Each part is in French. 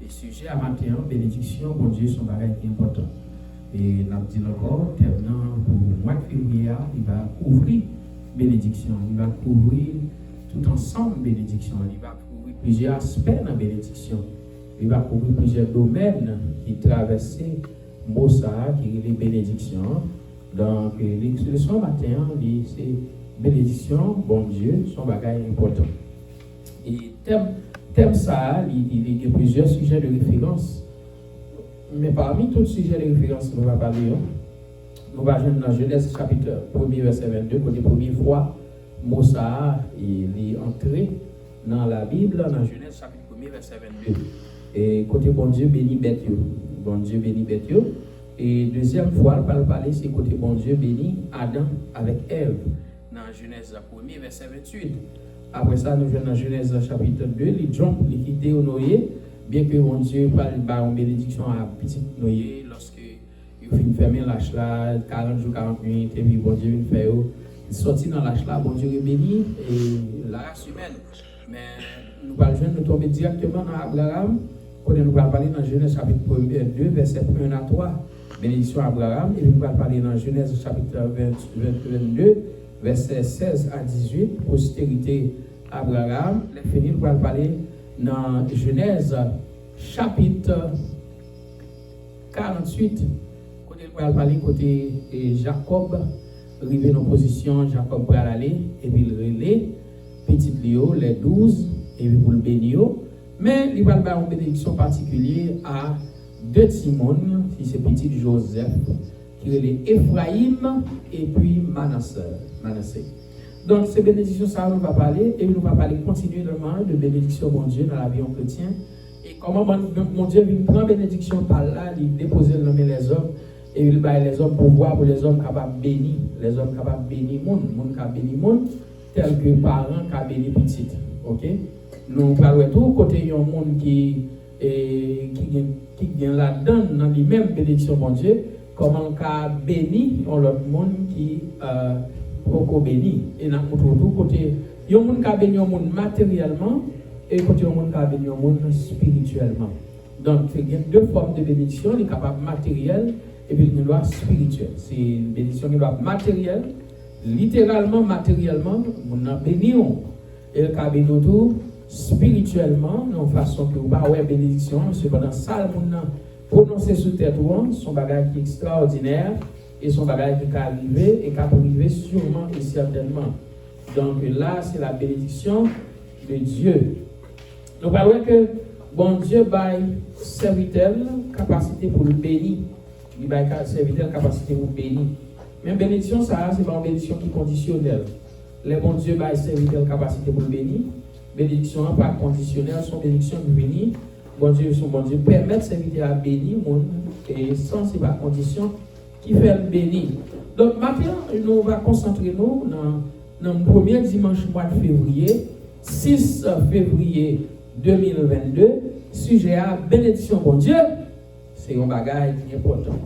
Et sujet à matin, bénédiction, bon Dieu, son bagage est important. Et nous dit encore, maintenant, pour le mois de février, il va couvrir bénédiction, il va couvrir tout ensemble bénédiction, il va couvrir plusieurs aspects de la bénédiction, il va couvrir plusieurs domaines qui traversent Mossa, qui est les bénédictions. Donc, le soir matin, c'est bénédiction, bon Dieu, son bagage important. Et thème ça, il y a plusieurs sujets de référence. Mais parmi tous les sujets de référence que nous allons parler, nous allons dans Genèse chapitre 1er verset 22, pour la première fois, Mossa est entré dans la Bible, dans Genèse chapitre 1er verset 22. Et côté bon Dieu béni bête. Bon Dieu béni bête. Et deuxième fois, il va parler, c'est côté bon Dieu béni Adam avec Ève, dans Genèse 1er verset 28. Après ça, nous venons dans Genèse chapitre 2, les gens qui quittent Noé, bien que mon Dieu parle une bénédiction à petit Noé, lorsque il finit fermer l'âge là, 40 jours, 40 minutes, et puis bon Dieu vient faire, il sortit dans l'âge là, bon Dieu est béni, et la race humaine. Mais nous parlons, nous tombons directement dans Abraham, quand nous allons parler dans Genèse chapitre 2, verset 1 à 3, bénédiction à Abraham, et nous allons parler dans Genèse chapitre 22, verset 16 à 18, postérité Abraham. Les finis, nous allons parler dans Genèse chapitre 48, côté nous allons parler côté Jacob, arrivé dans position, Jacob va aller, et puis il relève, petit Léo, les 12, et puis pour le bénir. Mais il va avoir une bénédiction particulière à deux Timon, qui c'est petit Joseph, qui est Ephraïm et puis Manassé. Donc, ces bénédictions, ça, on va parler, et nous va parler continuellement de bénédiction, mon Dieu, dans la vie en chrétien. Et comment mon Dieu vient prendre bénédiction par là, il dépose le nom les hommes, et il va les hommes pour voir pour les hommes capables de bénir, les hommes capables de bénir le monde capables de bénir le monde, tel que parents capables de bénir petit. Ok? Nous parlons tout côté un monde qui vient là-dedans, dans les mêmes bénédictions, mon Dieu. Comment qu'a béni l'autre monde qui beaucoup béni et dans tout côté il y a monde qui a béni le monde matériellement et côté il monde qui a béni le monde spirituellement. Donc il y a deux formes de bénédiction, il est capable matériel et puis il doit spirituel. C'est une bénédiction qui doit matériel, littéralement matériellement, on a béni et il a béni tout spirituellement de façon que vous pas ouais bénédiction, cependant ça le monde prononcer sous tête son bagage qui est extraordinaire et son bagage qui peut arriver et qui peut arriver sûrement et certainement. Donc là, c'est la bénédiction de Dieu. Nous parlons que bon Dieu baille serviteur capacité pour le bénir. Il baille serviteur capacité pour bénir. Mais bénédiction, ça, c'est pas une bénédiction qui est conditionnelle. Les bon Dieu baille serviteur capacité pour le bénir. Bénédiction pas conditionnelle, son bénédiction pour bénir. Bon Dieu, son bon Dieu, permettre serviteur à bénir monde et sans c'est pas condition qui fait le bénir. Donc maintenant, nous va concentrer nous dans le premier dimanche mois de février, 6 février 2022, sujet à bénédiction bon Dieu, c'est un bagage qui est important.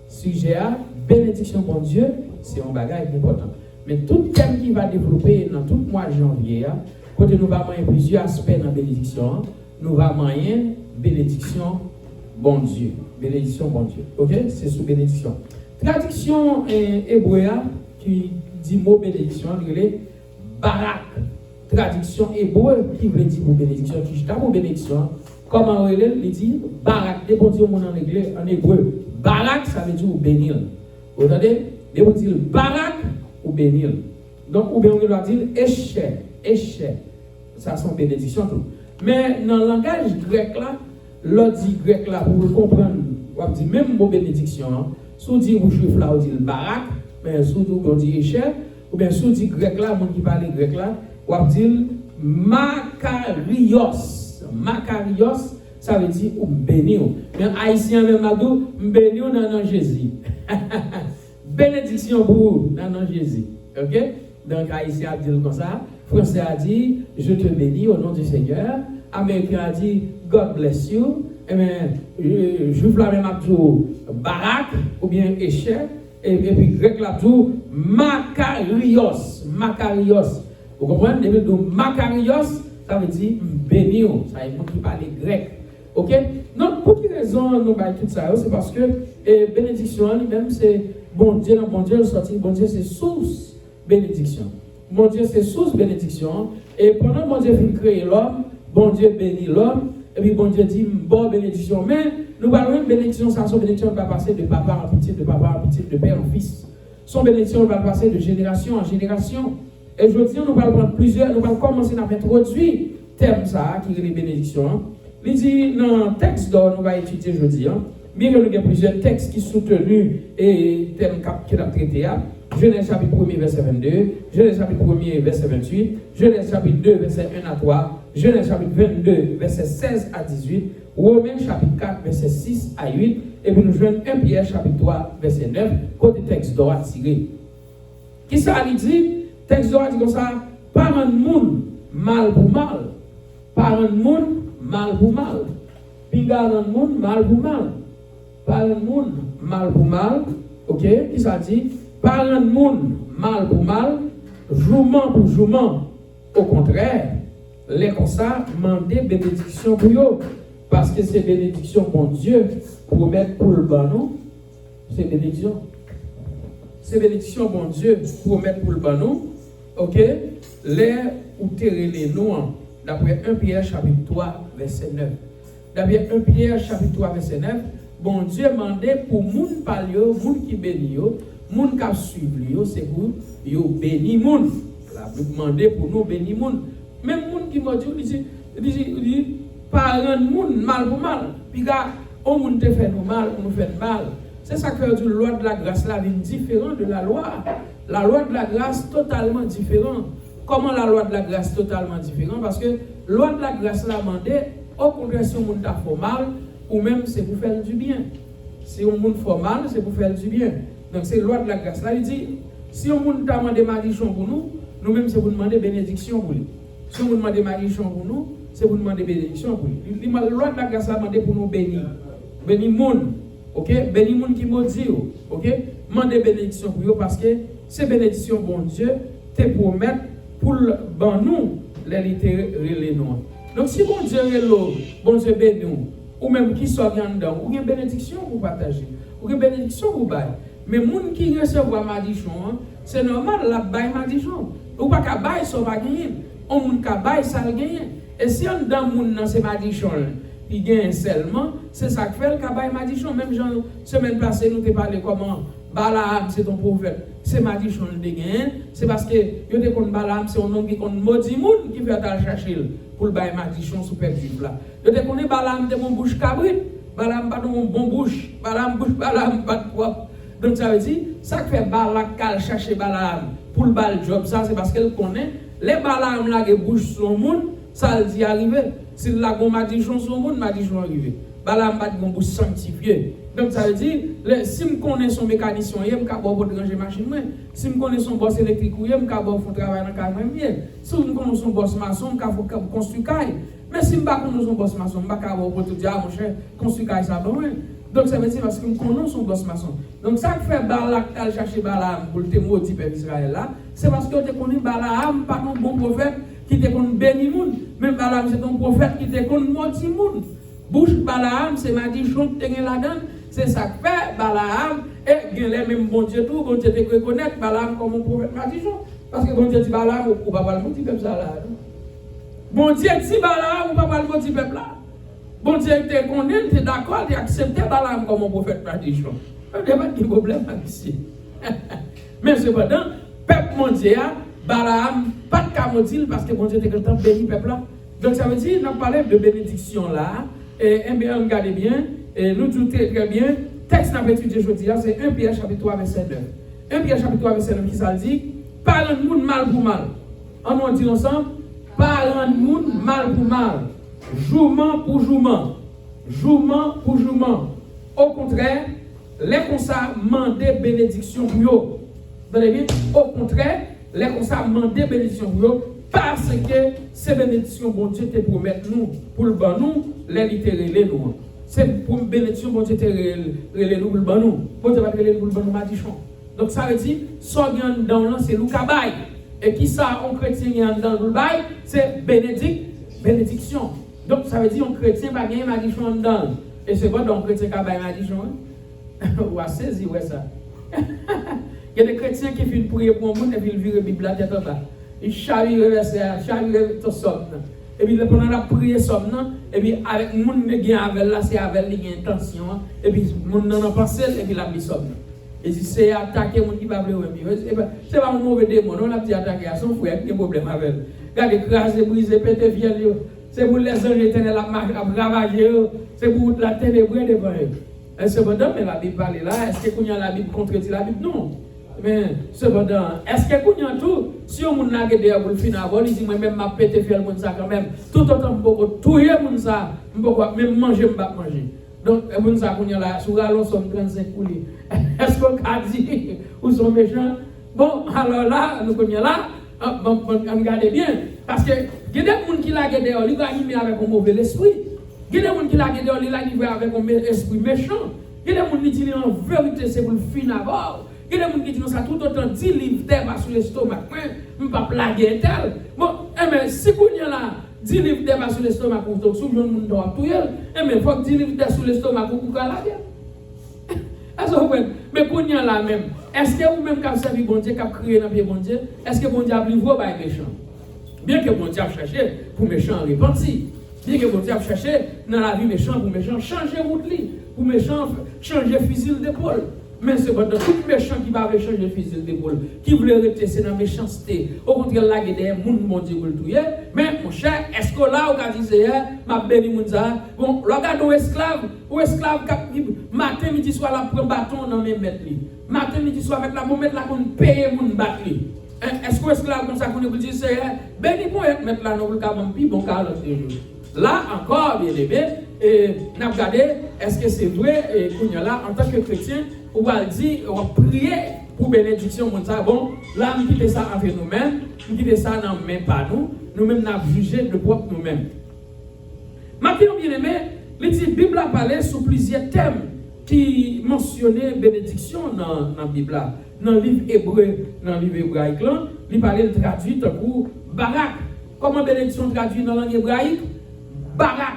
Sujet à bénédiction bon Dieu, c'est un bagage qui est important. Mais tout thème qui va développer dans tout le mois de janvier, quand nous va moyen plusieurs aspects dans la bénédiction, nous va moyen bénédiction bon Dieu. Bénédiction bon Dieu. Ok? C'est sous bénédiction. Traduction hébreu qui dit mot bénédiction, il est barak. Traduction hébreu qui veut dire pour bénédiction, qui est pour bénédiction. Comment on il dit barak. Dès qu'on dit en hébreu, barak ça veut dire bénir. Vous entendez? Dès qu'on dit barak ou bénir. Donc, ou bien on doit dire échec. Ça sont bénédictions tout. Mais dans le langage grec là, l'autre dit grec là, pour le comprendre, on dit même mot bénédiction. Si on dit juif là, on dit barak, mais si on dit échec, ou bien si on dit grec là, mon qui parle grec là, on dit makarios. Makarios, ça veut dire ou bénir. Mais haïtien même là, bénir dans le nom de Jésus. Bénédiction pour vous dans le nom de Jésus. Ok? Donc haïtien a dit comme ça. Français a dit, je te bénis au nom du Seigneur. Américain a dit, God bless you. Et bien, juif la même a dit, barak, ou bien échec. Et puis grec la dit, makarios. Makarios. Vous comprenez? Depuis le makarios, ça veut dire bénir. Ça veut dire qui parle grec. OK? Donc, pour quelle raison nous baillons tout ça? C'est parce que bénédiction lui-même, c'est bon Dieu, bon Dieu, c'est source bénédiction. Bon Dieu, c'est source bénédiction. Et pendant bon Dieu vient créer l'homme, bon Dieu bénit l'homme, et puis bon Dieu dit, bon bénédiction. Mais nous parlons de bénédiction, ça, son bénédiction va passer de papa en petit, de papa en petit, de père en fils. Son bénédiction va passer de génération en génération. Et je dis, nous allons prendre plusieurs, nous allons commencer à introduire thème ça, qui est les bénédictions. Il dit, dans le texte dont nous allons étudier aujourd'hui, bien que nous avons plusieurs textes qui sont soutenus et thème qui a traité. Genèse chapitre 1, verset 22, Genèse chapitre 1, verset 28, Genèse chapitre 2, verset 1 à 3, Genèse chapitre 22, verset 16 à 18, Romains chapitre 4, verset 6 à 8, et puis nous jouons 1 Pierre chapitre 3, verset 9, côté texte d'or tiré. Qui ça a dit? Texte d'or dit comme ça, par un monde mal pour mal, par un monde mal pour mal, pigar un monde mal pour mal, par un monde mal pour mal, ok? Qui ça dit? Par un monde mal pour mal, jouement pour jouement. Au contraire, les comme ça, mandez bénédiction pour eux. Parce que c'est bénédiction pour Dieu, pour mettre pour le banon. C'est bénédiction. C'est bénédiction pour Dieu, pour mettre pour le banon. Ok? Les ou terrer les noms. D'après 1 Pierre chapitre 3, verset 9. D'après 1 Pierre chapitre 3, verset 9, bon Dieu mandait pour moun palio, moun qui bénit yo. Moun k'ap suivre c'est pour yo béni moun. La Bible demande pour nous bénir moun. Même moun qui m'a dit pas rendre moun mal pour mal. Puis gars, on moun te fait nous mal, on nous fait mal. C'est ça que la loi de la grâce là est différente de la loi. La loi de la grâce totalement différente. Comment la loi de la grâce totalement différente? Parce que la loi de la grâce là mandait au contraire si on moun t'a fait mal ou même c'est pour faire du bien. Si on moun fait mal, c'est pour faire du bien. Donc c'est la loi de la grâce. Là, il dit, si on nous demande malédiction pour nous, nous-mêmes, c'est pour demander bénédiction pour lui. Si on nous demande malédiction pour nous, c'est pour demander bénédiction pour lui. La loi de la grâce a demandé pour nous bénir. Bénir monde. Ok? Bénir monde qui maudit. Ok? Demander bénédiction pour eux parce que ces bénédictions, bon Dieu, te promettent pour nous, les littéraires nous. Donc si bon Dieu est là, bon Dieu bénit nous, ou même qui soit dedans, ou une bénédiction pour partager, ou une bénédiction pour bailler. Mais les gens qui reçoivent la malédiction, c'est normal, la baille malédiction. Ou pas qu'à baille, ça va gagner. On moun qu'à baille, ça va gagner. Et si on dans moun dans ces malédictions, il gagne seulement, c'est ça qui fait le baille malédiction. Même genre, semaine passée, nous t'ai parlé comment Balaam, c'est ton prophète. C'est malédiction de gagne. C'est parce que yo te connais Balaam, c'est un nom qui connaît maudit moun qui fait aller chercher pour le baille malédiction sous perdu là. Yo te connais Balaam de mon bouche cabrit. Balaam pas de mon bon bouche. Balaam pas de propre. Donc ça veut dire, ça fait Balak qu'elle cherche Balaam pour le bal job, ça c'est parce qu'elle connaît les Balaam là qui bouge sur le monde, ça le dit arriver. Si la gon malédiction sur le monde, malédiction arriver. Balaam pas de bon bouche sanctifié. Donc ça veut dire, si me connais son mécanicien, il me capable de ranger machine moi. Si me connais son boss électrique, il me capable de faire travail dans la même bien. Si me connais son boss maçon, il me capable de construire caille. Mais si me pas connais son boss maçon, il me capable de dire ah mon cher, construire caille ça bon. Donc ça veut dire parce que nous connaissons son boss maçon. Donc ça qui fait Balak aller chercher Balaam pour le maudit peuple d'Israël là, c'est parce que tu connais Balaam pas un bon prophète qui te connaît béni moun. Même Balaam c'est un prophète qui te connaît maudit moun. Bouche Balaam c'est malédiction qui te là-dedans. C'est ça qui fait Balaam et les mêmes bon Dieu tout, bon Dieu te reconnaître Balaam comme un prophète malédiction. Parce que bon Dieu dit Balaam ou pas le maudit peuple là. Bon Dieu dit Balaam ou pas le maudit peuple là. Bon Dieu te connaît, tu es d'accord, tu acceptes Balaam comme un prophète malédiction. Il n'y a pas de problème ici. Mais cependant, peuple mondial, Balaam, pas de cas maudit parce que bon Dieu te content béni peuple là. Donc ça veut dire, nous parlons de bénédiction là, et bien regardez bien, et nous disons très bien, texte qu'on va étudier aujourd'hui, c'est 1 Pierre chapitre 3 verset 9. 1 Pierre chapitre 3 verset 9 qui ça dit, pas un monde mal pour mal. On dit ensemble, pas un monde mal pour mal. Jouement pour jouement. Jouement pour jouement. Au contraire, les constats mandent bénédiction pour eux. Vous allez bien? Au contraire, les constats mandent bénédiction pour eux parce que ces bénédictions, bon Dieu te promet nous, pour le bon nous, les littéraires nous. C'est pour une bénédiction, bon Dieu te relève nous pour le bon nous. Bon Dieu va te relève pour le bon nous, malédiction. Donc ça veut dire, soit bien dans là, c'est nous qui bail. Et qui ça, on chrétien dans le bail, c'est bénédiction. Donc ça veut dire un chrétien va gagner malédiction dedans. Et c'est pas donc chrétien qui a gagné malédiction. Ou à saisir ouais ça. Il y a des chrétiens qui viennent prier pour un monde et puis ils virent la Bible à tête en bas. Ils charrient le verset, charrient tout somme. Et puis pendant la prière somme et puis avec le monde qui est avec là, c'est avec l'intention. Et puis le monde n'a pas pensé et puis la mise somme. Et si c'est attaquer le monde qui va vouloir c'est pas un mauvais démon, on a dit attaquer à son frère qui a un problème avec. Regardez, craser, briser, péter, violer. C'est pour les anges éternels à ravager, c'est pour la ténèbre devant eux. Et cependant, mais la Bible parle là, est-ce que la Bible contredit la Bible? Non. Mais cependant, est-ce que vous avez tout? Si on a gagné pour le final, il dit moi-même, ma pété faire le monde ça quand même. Tout autant, je peux tout le monde ça, je peux même manger, je ne peux pas manger. Donc, le monde ça, là, sur la somme 35 pour lui. Est-ce qu'on a dit, ou sont méchants? Bon, alors là, nous connaissons là, regardez bien. Parce que, il y a des gens qui l'ont gagné, ils vont animer avec un mauvais esprit. Il y a des gens qui l'ont gagné, ils vont animer avec un esprit méchant. Il y a des gens qui disent en vérité, c'est pour le fin d'abord. Il y a des gens qui disent ça tout autant 10 livres d'herbe sur l'estomac. Je ne peux pas plaguer tel. Bon, mais si vous avez là 10 livres d'herbe sur l'estomac, vous avez tout le monde doit tout mais il faut que 10 livres d'herbe sur l'estomac pour vous la mais pour nous là même, est-ce que vous-même qui avez servi bon Dieu, qui avez crié dans le pied bon Dieu, est-ce que bon Dieu a pris vos bails méchants? Bien que bon Dieu a cherché pour méchants repentir. Bien que bon Dieu a cherché dans la vie méchant pour méchant changer route pour méchant changer fusil d'épaule. Mais c'est pas tout méchant qui va changer fusil d'épaule, qui voulait rester c'est dans la méchanceté. Au contraire, là, il y a des gens mon Dieu pour le tuer. Mais mon cher, est-ce que là, on dit ma béni mon ça? Bon, regarde aux esclaves qui matin, midi, soir, là, prend bâton dans mes maîtres. Matin, midi, soir, avec la momette là, qu'on paye mon battre. Est-ce que l'esclave comme ça qu'on dit c'est béni pour être mettre là, non, le cas, bon, car là encore, bien aimé, et n'a regardé, est-ce que c'est vrai, et qu'on y a là, en tant que chrétien, on va dire, on va prier pour bénédiction, bon, là, nous quittons ça avec nous-mêmes, nous quittons ça dans même pas nous-mêmes, nous avons jugé de propre nous-mêmes. Maintenant, bien aimé, la Bible a parlé sur plusieurs thèmes qui mentionnaient bénédiction dans la Bible. Dans le livre hébreu, dans le livre hébraïque, il parlait de traduit pour barak. Comment bénédiction traduit dans la langue hébraïque? Barak.